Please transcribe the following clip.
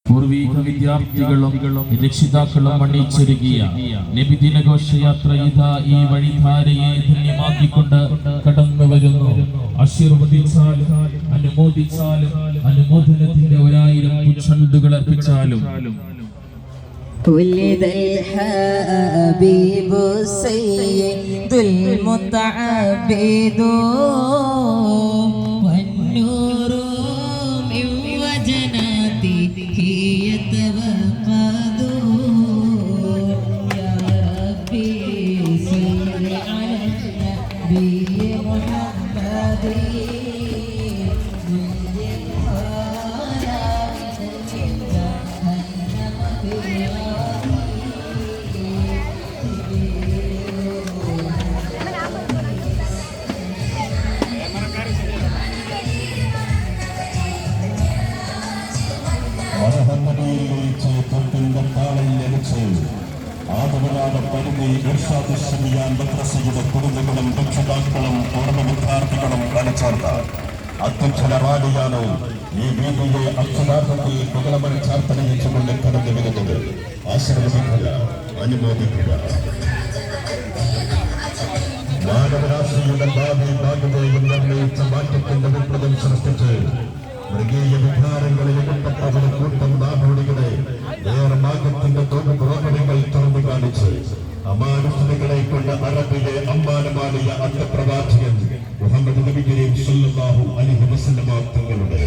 പൂർവീക വിദ്യാർത്ഥികളും രക്ഷിതാക്കളും അണിച്ചൊരുക്കിയ നബിദിന ഘോഷയാത്ര ഇതാ ഈ വഴിധാരയെ ധന്യമാക്കിക്കൊണ്ട് കടന്നു വരുന്നു. ആശീർവദിച്ചാലും അനുമോദിച്ചാലും അനുമോദനത്തിന്റെ 1000 പുച്ചണ്ടുകൾ അർപ്പിച്ചാലും ولد الحبيب السيد المتعبد والنور من وجناته يتوقد يا ربي صل على النبي محمد കുടുംബങ്ങളും രക്ഷിതാക്കളും പൂർണ്ണ വിദ്യാർത്ഥികളും കളിച്ചേർത്ത അധ്യക്ഷന റാലിയാണ് ഈ വേദിയെ അക്ഷരാർത്ഥത്തിൽ പുകളമൺ ചാർത്തണയിച്ചുകൊണ്ട് കടന്നു വരുന്നത്. ആശീർവദിക്കുക, അനുമോദിക്കുക. മാനവരാശിയുടെ ഭാവി ഭാഗതയും നിർണയിച്ച മാറ്റത്തിന്റെ വിപ്ലവം സൃഷ്ടിച്ച് മൃഗീയ വികാരങ്ങളിൽ ഉൾപ്പെട്ട ഒരു കൂട്ടം നാടോടികളെ നേർമാർഗത്തിന്റെ രോഗങ്ങൾ തുറന്നു കാണിച്ച് അമാനുഷ്ഠകളെ കൊണ്ട് അറബിലെ അമ്മാനമാടിയ അന്തപ്രവാചകൻ മുഹമ്മദ് നബി കരീം സല്ലല്ലാഹു അലൈഹി വസല്ലം തങ്ങളുടെ